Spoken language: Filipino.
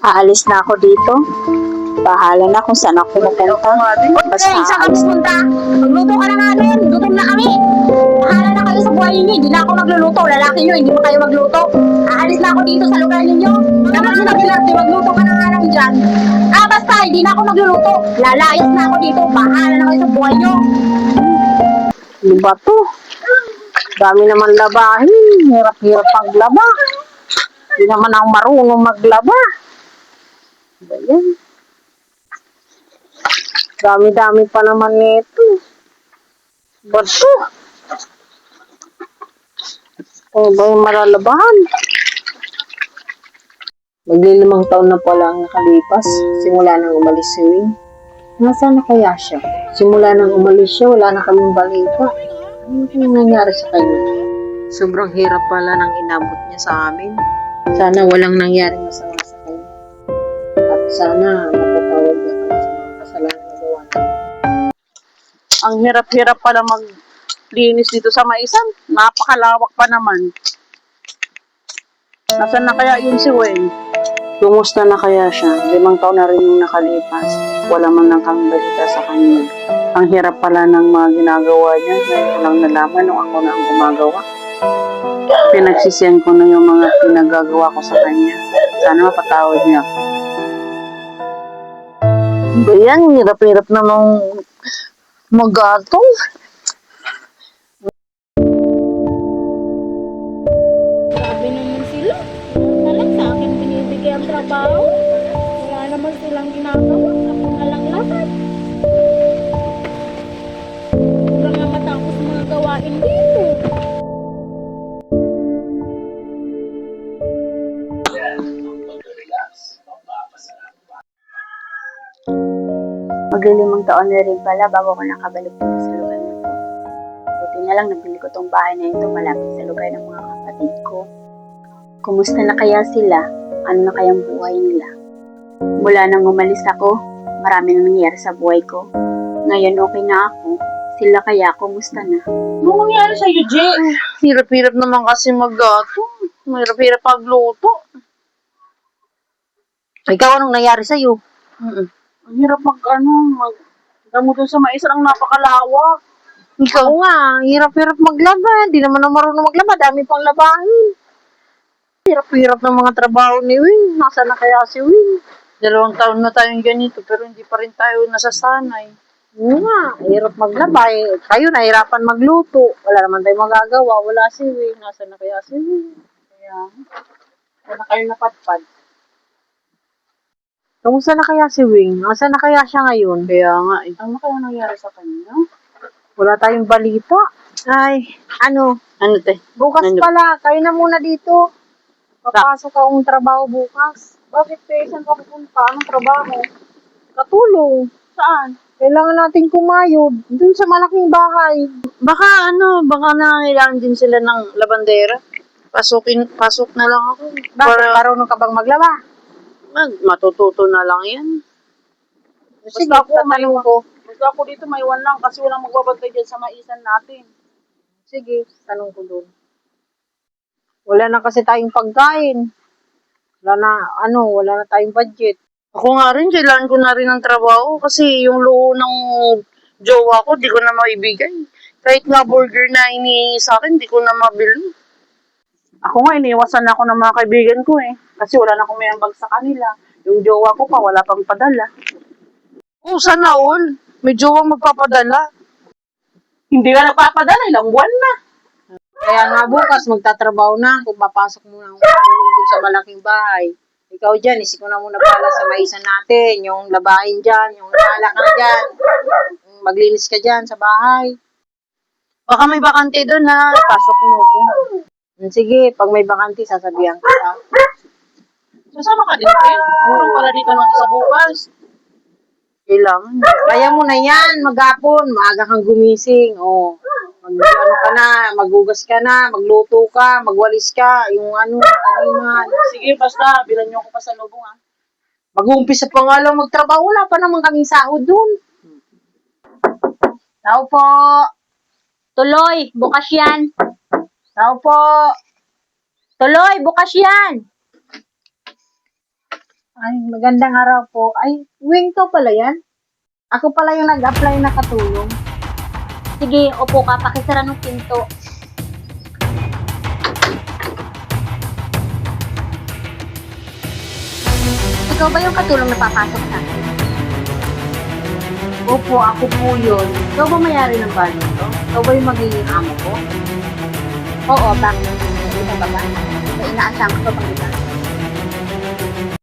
Aalis na ako dito. Bahala na kung saan ako pupunta. Basta Saan ka pupunta? Magluto ka na namin. Gutom na kami. Bahala na kayo sa buhay ninyo. Hindi na ako magluluto. Lalaki nyo, hindi pa kayo magluto. Aalis na ako dito sa lugar ninyo. Naman sila pinarte, magluto ka na nga lang dyan. Basta, hindi na ako magluluto. Lalayas na ako dito. Bahala na kayo sa buhay nyo. Ano ba to? Dami naman labahin. Hirap-hirap paglaba. Hindi naman ako marunong maglaba. Ba yan? Dami-dami pa naman nito. Ba to? Ano ba yung malalabahan? Maglilimang taon na pala ang nakalipas. Simula nang umalis si Wing. Nasaan na kaya siya? Simula nang umalis siya, wala na kaming balita. Ano yung nangyari sa kanya? Sobrang hirap pala nang inabot niya sa amin. Sana walang nangyaring masama sa kanya. At sana mapatawad niya kami sa mga kasalanan na gawa niya. Ang hirap-hirap pala maglinis dito sa Maisan. Napakalawak pa naman. Nasaan na kaya yun si Weng? Kumusta na kaya siya? 5 taon na rin yung nakalipas. Wala man lang kami balita sa kanya. Ang hirap pala ng mga ginagawa niya. Ngayon ko lang nalaman nung ako na ang gumagawa. Pinagsisiyan ko na yung mga pinagagawa ko sa kanya. Sana mapatawad niya. Ba yan? Hirap-hirap namang magatong. Grabe naman sila. Na lang sa akin binibigay ang trabaho. Wala naman silang ginagawa. Ako na lang lahat. Kulang na matapos mga gawain dito. Magli5 taon na rin pala bago ko nakabalik dito sa lugar na to. Buti na lang nabili ko tong bahay na ito malapit sa lugar ng mga kapatid ko. Kumusta na kaya sila? Ano na kayang buhay nila? Mula nang umalis ako, marami nang nangyari sa buhay ko. Ngayon okay na ako. Sila kaya, kumusta na? Ano nangyari sa'yo, Jay? Hirap-hirap naman kasi maggato. Hirap-hirap pagluto. Ikaw, anong nangyari sa'yo? Ang hirap damo dun sa Maisan ang napakalawak. Ikaw nga, hirap-hirap maglaba. Hindi naman ako marunong maglaba. Dami pang labahin. Hirap-hirap ng mga trabaho ni Wing. Nasaan na kaya si Wing? 2 taon na tayong ganito pero hindi pa rin tayo nasasanay. Oo nga, hirap maglaba. Kayo nahirapan magluto. Wala naman tayong magagawa. Wala si Wing. Nasaan na kaya si Wing? Kaya, wala kayo napadpad. Kamusta na kaya si Wing? Nasaan na kaya siya ngayon? Kaya nga eh. Ano kaya nangyari sa kanya? Wala tayong balita. Ay, ano? Ano te? Bukas Ano? pala, kayo na muna dito. Papasok akong trabaho bukas. Bakit pe? Saan ka pupunta? Anong trabaho? Katulong. Saan? Kailangan nating kumayod. Dun sa malaking bahay. Baka nangailangan din sila ng labandera. Pasok na lang ako. Bakit? Marunong ka bang maglaba? Matututo na lang yan. Sige, Basta ako, tatanong ko. Basta ako dito, maiwan lang kasi walang magbabantay dyan sa Maisan natin. Sige, tanong ko doon. Wala na kasi tayong pagkain. Wala na tayong budget. Ako nga rin, kailangan ko na rin ng trabaho kasi yung luho ng jowa ko, di ko na maibigay. Kahit nga burger na inihingi sa akin, di ko na mabili. Ako nga, iniwasan ako ng mga kaibigan ko eh. Kasi wala na akong may ambag sa kanila. Yung jowa ko pa, wala pang padala. Oh, sana all. May jowa magpapadala. Hindi ka nagpapadala, ilang buwan na. Kaya nga bukas, magtatrabaho na. Kung papasok muna akong tulong dun sa malaking bahay. Ikaw dyan, isip ko na muna pala sa Maisan natin. Yung labahin dyan, yung nala ka dyan. Maglinis ka dyan sa bahay. Baka may bakante doon ha. Pasok mo ko. Sige, pag may bakante, sasabihan ko ha. Sasama ka din, Ken? Urong pala dito ng isa bukas. Kailangan. Kaya mo na yan, maghapon. Maaga kang gumising. O, maghugas ka na, magluto ka, magwalis ka. Yung taniman. Sige, basta, bilan niyo ako pa sa lubong ah. Mag-uumpisa pa nga lang magtrabaho. Wala pa naman kaming sahod dun. Tao po. Tuloy, bukas yan. Tao po. Tuloy, bukas yan. Ay, magandang araw po. Ay, wing to pala yan. Ako pala yung nag-apply na katulong. Sige, upo ka, pakisara ng pinto. Ikaw ba yung katulong na papasok sa akin? Opo, ako po yun. Ikaw ba mayari ng bahay to? Ikaw ba yung magiging amo ko? Oo, bakit? Hindi mo ba ba? May inaasahan ko pa bang iba?